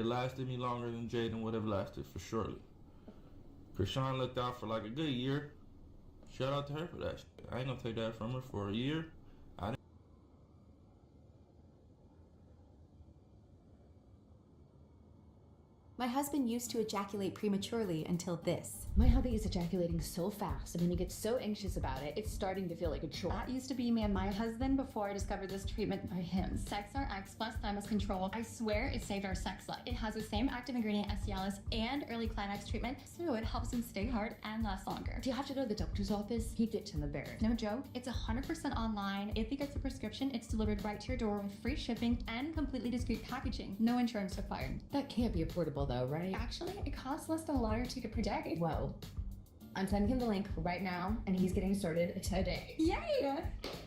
lasted me longer than Jaden would have lasted for surely. Krishan looked out for like a good year. Shout out to her for that shit. I ain't gonna take that from her for a year. My husband used to ejaculate prematurely until this. My hubby is ejaculating so fast, and when he gets so anxious about it, it's starting to feel like a chore. That used to be me and my husband before I discovered this treatment by him. SexRx plus thymus control. I swear it saved our sex life. It has the same active ingredient as Cialis and early climax treatment, so it helps him stay hard and last longer. Do you have to go to the doctor's office? He ditched in the bear. No joke, it's 100% online. If he gets a prescription, it's delivered right to your door with free shipping and completely discreet packaging. No insurance required. That can't be affordable though, right? Actually, it costs less than a lottery ticket per day. Whoa. I'm sending him the link right now, and he's getting started today. Yay!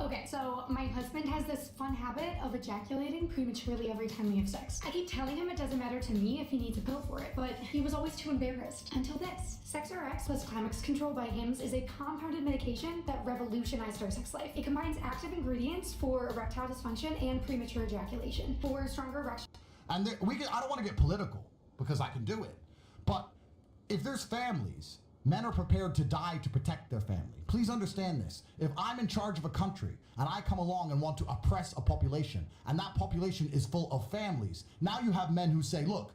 Okay, so my husband has this fun habit of ejaculating prematurely every time we have sex. I keep telling him it doesn't matter to me if he needs a pill for it, but he was always too embarrassed. Until this. SexRx plus climax control by Hims is a compounded medication that revolutionized our sex life. It combines active ingredients for erectile dysfunction and premature ejaculation for stronger erection. And I don't want to get political, because I can do it. But if there's families, men are prepared to die to protect their family. Please understand this. If I'm in charge of a country and I come along and want to oppress a population, and that population is full of families, now you have men who say, look,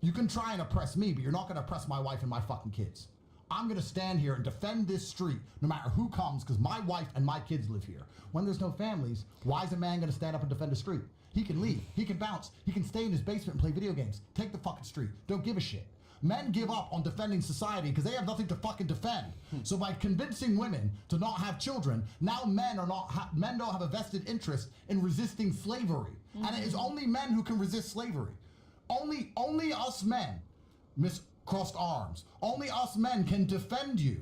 you can try and oppress me, but you're not gonna oppress my wife and my fucking kids. I'm gonna stand here and defend this street no matter who comes, because my wife and my kids live here. When there's no families, why is a man gonna stand up and defend a street? He can leave, he can bounce, he can stay in his basement and play video games. Take the fucking street, don't give a shit. Men give up on defending society because they have nothing to fucking defend. So by convincing women to not have children, now men don't have a vested interest in resisting slavery. And it is only men who can resist slavery. Only us men, Miss Crossed Arms, only us men can defend you.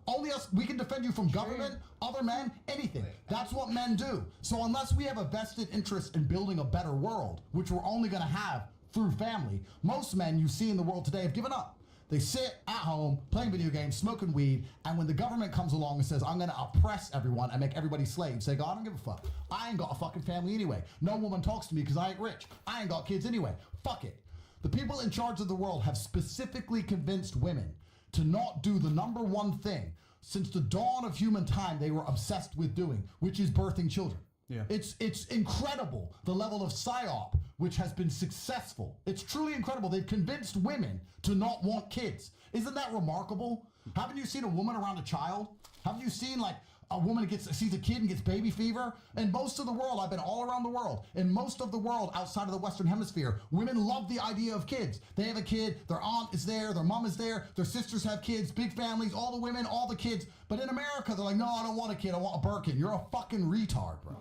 Only us, we can defend you from government, other men, anything. That's what men do. So unless we have a vested interest in building a better world, which we're only gonna have through family, most men you see in the world today have given up. They sit at home, playing video games, smoking weed, and when the government comes along and says, I'm gonna oppress everyone and make everybody slaves, they go, I don't give a fuck. I ain't got a fucking family anyway. No woman talks to me because I ain't rich. I ain't got kids anyway. Fuck it. The people in charge of the world have specifically convinced women to not do the number one thing since the dawn of human time they were obsessed with doing, which is birthing children. Yeah. It's incredible the level of psyop which has been successful. It's truly incredible. They've convinced women to not want kids. Isn't that remarkable? Haven't you seen a woman around a child? Haven't you seen like a woman sees a kid and gets baby fever? In most of the world, I've been all around the world. In most of the world outside of the Western Hemisphere, women love the idea of kids. They have a kid, their aunt is there, their mom is there, their sisters have kids, big families, all the women, all the kids. But in America, they're like, no, I don't want a kid, I want a Birkin. You're a fucking retard, bro.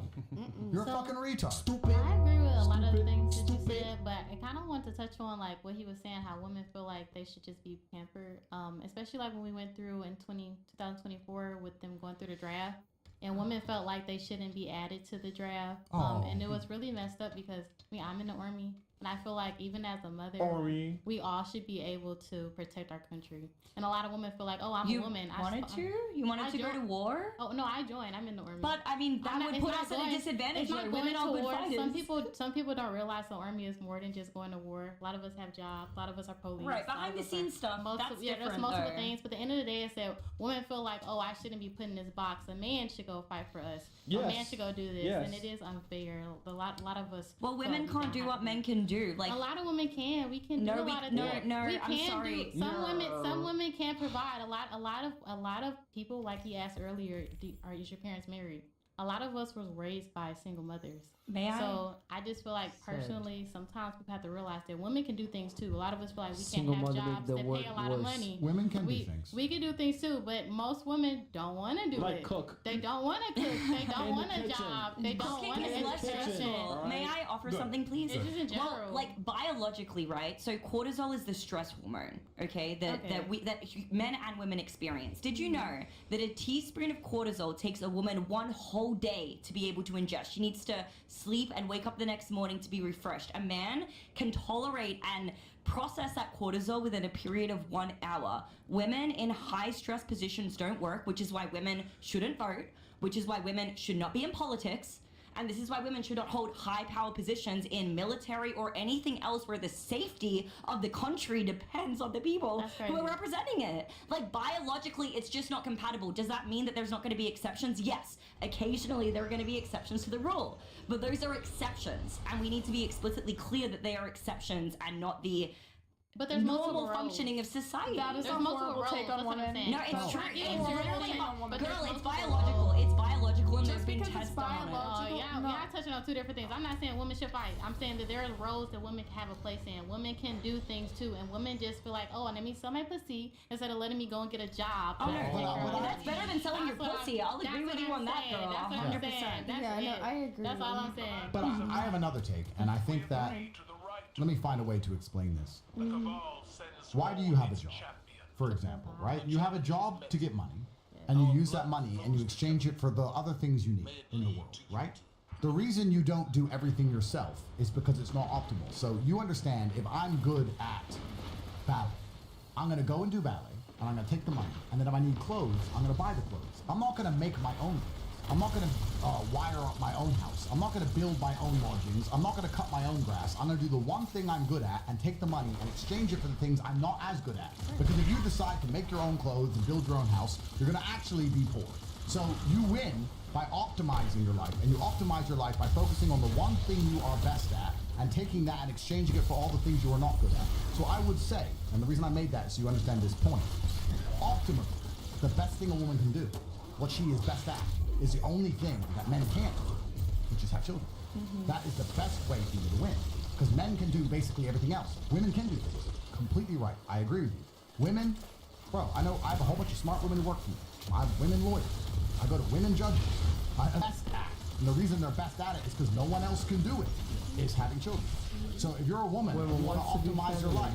You're a fucking retard. Stupid. I agree with a lot of the things that you said, but I kind of want to touch on like what he was saying, how women feel like they should just be pampered, especially like when we went through in 2024 with them going through the draft. And women felt like they shouldn't be added to the draft. And it was really messed up because I'm in the Army. And I feel like even as a mother, we all should be able to protect our country. And a lot of women feel like, oh, I'm a woman. You wanted to go to war? Oh, no, I joined. I'm in the Army. But, I mean, that would put us at a disadvantage. Like, women are good fighters. Some people don't realize the Army is more than just going to war. A lot of us have jobs. A lot of us are police. Right, behind the scenes stuff, that's different, there's most of the things. But at the end of the day, it's that women feel like, oh, I shouldn't be put in this box. A man should go fight for us. Yes. A man should go do this. Yes. And it is unfair. A lot of us... Well, women can't do what men can do. Like, a lot of women can. We can do a lot of things. No, I'm sorry. Some women can provide. A lot of people, like he asked earlier, is your parents married? A lot of us was raised by single mothers. So I just feel like personally, sometimes people have to realize that women can do things too. A lot of us feel like we can't have jobs that pay a lot of money. Women can do things. We can do things too, but most women don't want to do it. Like cook. They don't want to cook. They don't want a job. They don't want Cooking an is less stressful. Right. May I offer something, please? It's just in general. Well, like biologically, right? So cortisol is the stress hormone, okay? That men and women experience. Did you know that a teaspoon of cortisol takes a woman one whole day to be able to ingest? She needs to sleep and wake up the next morning to be refreshed. A man can tolerate and process that cortisol within a period of 1 hour. Women in high stress positions don't work, which is why women shouldn't vote, which is why women should not be in politics, And this is why women should not hold high power positions in military or anything else where the safety of the country depends on the people who are representing it. Like, biologically, it's just not compatible. Does that mean that there's not going to be exceptions? Yes. Occasionally, there are going to be exceptions to the rule. But those are exceptions. And we need to be explicitly clear that they are exceptions and not the normal functioning of society. That is a horrible take on women. No, it's true. It's literally girl, it's biological. It's biological, and there's been because tests it's done on it. we are touching on two different things. I'm not saying women should fight. I'm saying that there are roles that women can have a place in. Women can do things too, and women just feel like, oh, let me sell my pussy instead of letting me go and get a job. Oh, no, that's better than selling your pussy. I'll agree with you on that, girl. That's what I'm saying. I agree. That's all I'm saying. But I have another take, and I think that, let me find a way to explain this. Why do you have a job? For example, right? You have a job to get money, and you use that money and you exchange it for the other things you need in the world, right? The reason you don't do everything yourself is because it's not optimal. So you understand, if I'm good at ballet, I'm gonna go and do ballet, and I'm gonna take the money, and then if I need clothes, I'm gonna buy the clothes. I'm not gonna make my own clothes. I'm not gonna wire up my own house. I'm not gonna build my own lodgings. I'm not gonna cut my own grass. I'm gonna do the one thing I'm good at and take the money and exchange it for the things I'm not as good at. Because if you decide to make your own clothes and build your own house, you're gonna actually be poor. So you win by optimizing your life, and you optimize your life by focusing on the one thing you are best at and taking that and exchanging it for all the things you are not good at. So I would say, and the reason I made that is so you understand this point, optimally, the best thing a woman can do, what she is best at, is the only thing that men can't do, which is have children. That is the best way for you to win. Because men can do basically everything else. Women can do things. Completely right. I agree with you. Women, bro, I know I have a whole bunch of smart women who work for me. I have women lawyers. I go to women judges. I'm best at it. And the reason they're best at it is because no one else can do it, is having children. So if you're a woman and you want to optimize your life,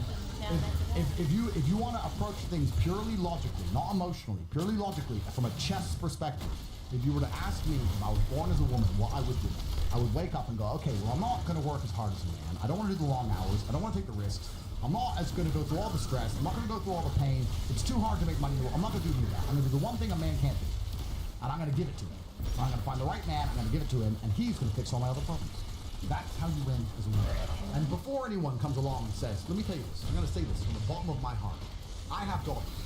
if you want to approach things purely logically, not emotionally, purely logically, from a chess perspective, if you were to ask me if I was born as a woman, what I would do, I would wake up and go, okay, well, I'm not going to work as hard as a man. I don't want to do the long hours. I don't want to take the risks. I'm not as going to go through all the stress. I'm not going to go through all the pain. It's too hard to make money. I'm not going to do that. I'm going to do the one thing a man can't do, and I'm going to give it to him. So I'm going to find the right man. I'm going to give it to him, and he's going to fix all my other problems. That's how you win as a woman. And before anyone comes along and says, let me tell you this, I'm going to say this from the bottom of my heart. I have daughters,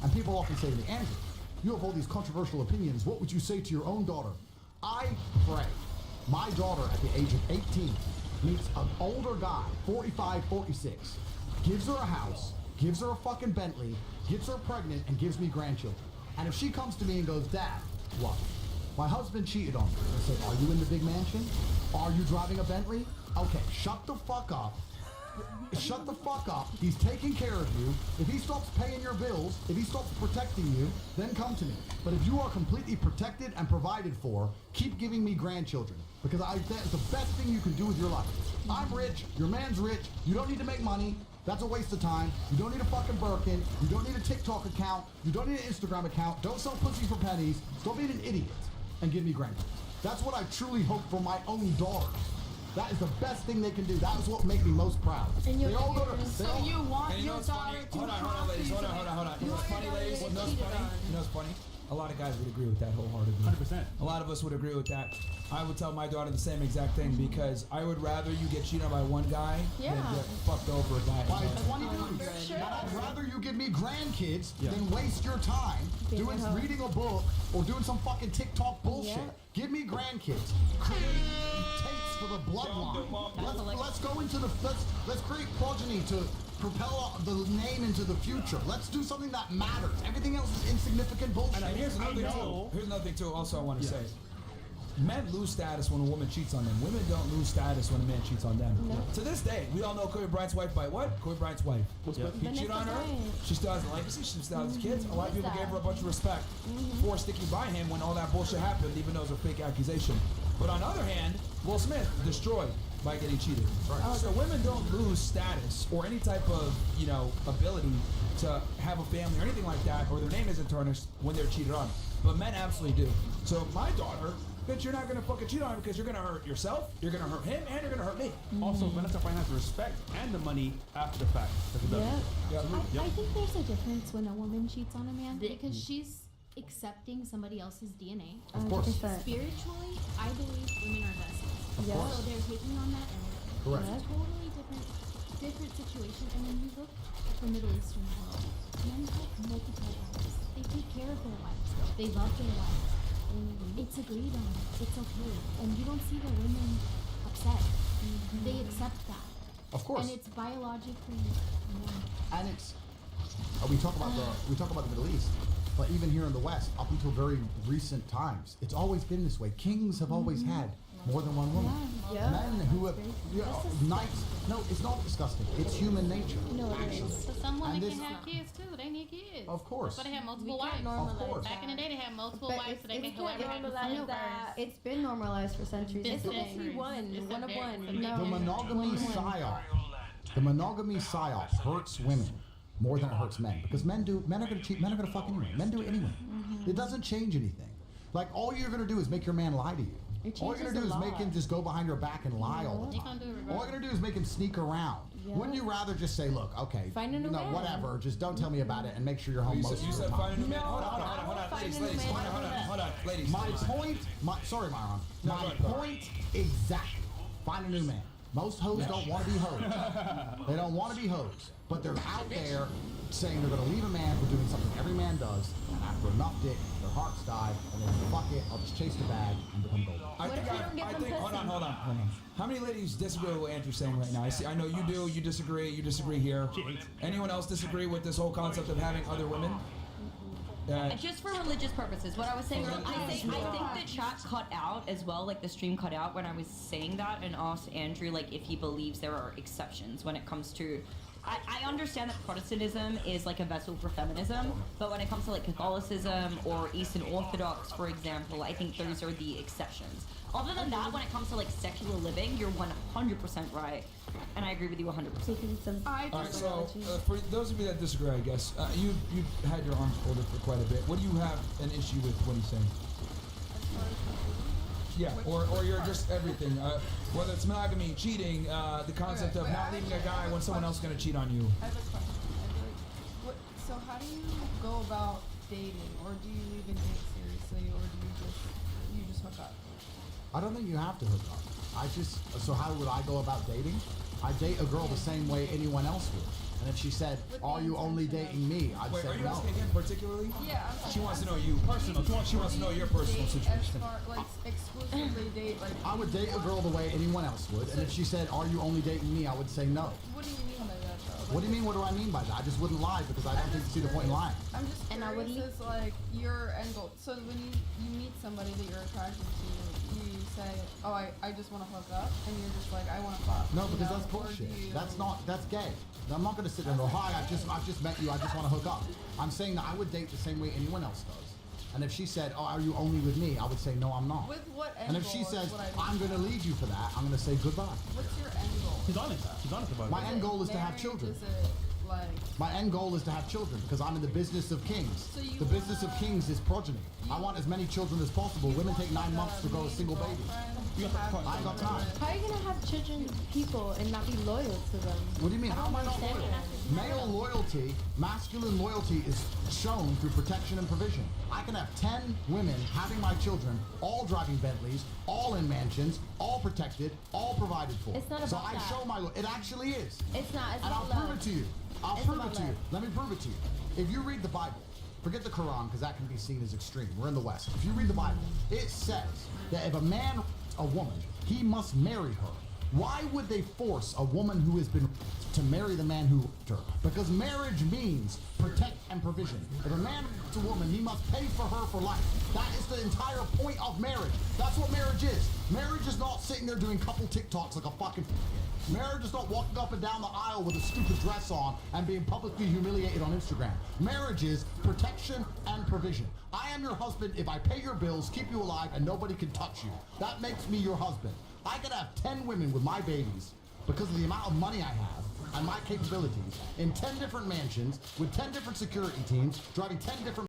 and people often say to me, Andrew, you have all these controversial opinions. What would you say to your own daughter? I pray my daughter at the age of 18 meets an older guy, 45, 46, gives her a house, gives her a fucking Bentley, gets her pregnant, and gives me grandchildren. And if she comes to me and goes, Dad, what? My husband cheated on me. I say, are you in the big mansion? Are you driving a Bentley? Okay, shut the fuck up. Shut the fuck up. He's taking care of you. If he stops paying your bills, if he stops protecting you, then come to me. But if you are completely protected and provided for, keep giving me grandchildren. Because that's the best thing you can do with your life. I'm rich. Your man's rich. You don't need to make money. That's a waste of time. You don't need a fucking Birkin. You don't need a TikTok account. You don't need an Instagram account. Don't sell pussy for pennies. Stop being an idiot and give me grandkids. That's what I truly hope for my own daughters. That is the best thing they can do. That is what makes me most proud. And they all go to. So you want your daughter to Hold on, ladies. Hold on. You know what's funny, ladies? You know what's funny? A lot of guys would agree with that wholeheartedly. 100%. A lot of us would agree with that. I would tell my daughter the same exact thing because I would rather you get cheated on by one guy than get fucked over by 20 dudes. Sure. I'd rather you give me grandkids than waste your time reading a book or doing some fucking TikTok bullshit. Give me grandkids. Create tapes for the bloodline. Let's go into the let's create progeny to propel the name into the future. Let's do something that matters. Everything else is insignificant bullshit. And here's another thing too. Also, I want to say, men lose status when a woman cheats on them. Women don't lose status when a man cheats on them. No. To this day, we all know Kobe Bryant's wife by what? Kobe Bryant's wife. He cheated on her. She still has a legacy. She still has kids. A lot of people gave her a bunch of respect for sticking by him when all that bullshit happened, even though it was a fake accusation. But on the other hand, Will Smith destroyed by getting cheated. Right. So women don't lose status or any type of, ability to have a family or anything like that, or their name isn't tarnished when they're cheated on. But men absolutely do. So my daughter, bitch, you're not gonna fucking cheat on her because you're gonna hurt yourself, you're gonna hurt him, and you're gonna hurt me. Also, Vanessa finds the respect and the money after the fact. I think there's a difference when a woman cheats on a man because accepting somebody else's DNA. Of course. 100%. Spiritually, I believe women are vessels. Yeah. course. So they're taking on that energy. Correct. It's a totally different situation. And when you look at the Middle Eastern world, men have multiple wives. They take care of their wives. They love their wives. It's agreed on. It's okay. And you don't see the women upset. They accept that. Of course. And it's biologically normal. And it's we talk about the Middle East, but even here in the West, up until very recent times, it's always been this way. Kings have always had more than one woman. Yeah. Men who have knights. No, it's not disgusting. It's human nature. No, it actually. is. So some women And can this- have kids too. They need kids. Of course. But they have multiple We can't wives. normalize Of course. Back in the day, they had multiple But wives, so they it's can whoever had the normalized same that. first. It's been normalized for centuries. It's It's centuries. one It's a of very- one. it's a No. The monogamy psyop. The monogamy psyop hurts women more than it hurts men, because men are gonna cheat, men are gonna fuck anyway. Men do it anyway. It doesn't change anything. Like, all you're gonna do is make your man lie to you. It All you're gonna do changes is a make lot. him just go behind your back and lie all the He time. gonna do it All regardless. you're gonna do is make him sneak around. Yeah. Wouldn't you rather just say, look, okay, Find a new man. whatever, just don't tell me about it and make sure you're home You most said, of the find a time? new man. No, Hold on, I won't find ladies, a new ladies, man. hold on, ladies. My ladies. point, sorry, Myron. No, My go ahead. point exactly. Find a new man. Most hoes don't want to be hoes. They don't want to be hoes. But they're out there saying they're going to leave a man for doing something every man does, and after enough dick, their hearts die, and they say, fuck it, I'll just chase the bag and become golden. I think, hold on. How many ladies disagree with what Andrew's saying right now? I know you do, you disagree here. Anyone else disagree with this whole concept of having other women? Just for religious purposes, what I was saying earlier, I think the chat cut out as well, like the stream cut out when I was saying that, and asked Andrew like if he believes there are exceptions when it comes to. I understand that Protestantism is like a vessel for feminism, but when it comes to like Catholicism or Eastern Orthodox, for example, I think those are the exceptions. Other than that, when it comes to like secular living, you're 100% right, and I agree with you 100%. Alright, so for those of you that disagree, I guess, you've had your arms folded for quite a bit. What do you have an issue with what he's saying? Yeah, or you're just everything. Whether it's monogamy, cheating, the concept of not leaving a guy when someone else is going to cheat on you. I have a question. So how do you go about dating, or do you even date seriously, or do you just hook up? I don't think you have to hook up. So how would I go about dating? I date a girl the same way anyone else would. And if she said, are you only dating me? I'd Wait, say are you no. asking him particularly? Yeah. She wants to know you personal. She wants to know your personal situation. Like exclusively date, like. I would date a girl the way anyone else would. And if she said, are you only dating me? I would say no. What do you mean by that, though? What do you mean? What do I mean by that? I just wouldn't lie because I don't think you see the point in lying. I'm just curious as like your end goal. So when you meet somebody that you're attracted to, you say, oh, I just want to hook up, and you're just like, I want to fuck. No, because that's bullshit. That's gay. I'm not going to sit there and go, hi, I've just met you, I just want to hook up. I'm saying that I would date the same way anyone else does. And if she said, oh, are you only with me? I would say, no, I'm not. With what end And if goal she is says, what I mean. I'm going to leave you for that, I'm going to say goodbye. What's your end goal? She's honest. She's honest about it. My end goal is to have Marriage, children. Is it like? My end goal is to have children because I'm in the business of kings. So you The business of kings is progeny. I want as many children as possible. Women take 9 months to grow a single baby. I ain't got time. How are you gonna have children with people and not be loyal to them? What do you mean? How am I not loyal? Male loyalty, masculine loyalty is shown through protection and provision. I can have 10 women having my children, all driving Bentleys, all in mansions, all protected, all provided for. It's not so about I that. show my it actually is. It's not. It's And I'll about love. prove it to you. I'll It's prove about it to you. love. Let me prove it to you. If you read the Bible, forget the Quran because that can be seen as extreme. We're in the West. If you read the Bible, it says that if a man rapes a woman, he must marry her. Why would they force a woman who has been raped to marry the man who raped her? Because marriage means protect and provision. If a man rapes a woman, he must pay for her for life. That is the entire point of marriage. That's what marriage is. Marriage is not sitting there doing couple TikToks like a fucking... Marriage is not walking up and down the aisle with a stupid dress on and being publicly humiliated on Instagram. Marriage is protection and provision. I am your husband if I pay your bills, keep you alive, and nobody can touch you. That makes me your husband. I could have 10 women with my babies because of the amount of money I have and my capabilities in 10 different mansions with 10 different security teams driving 10 different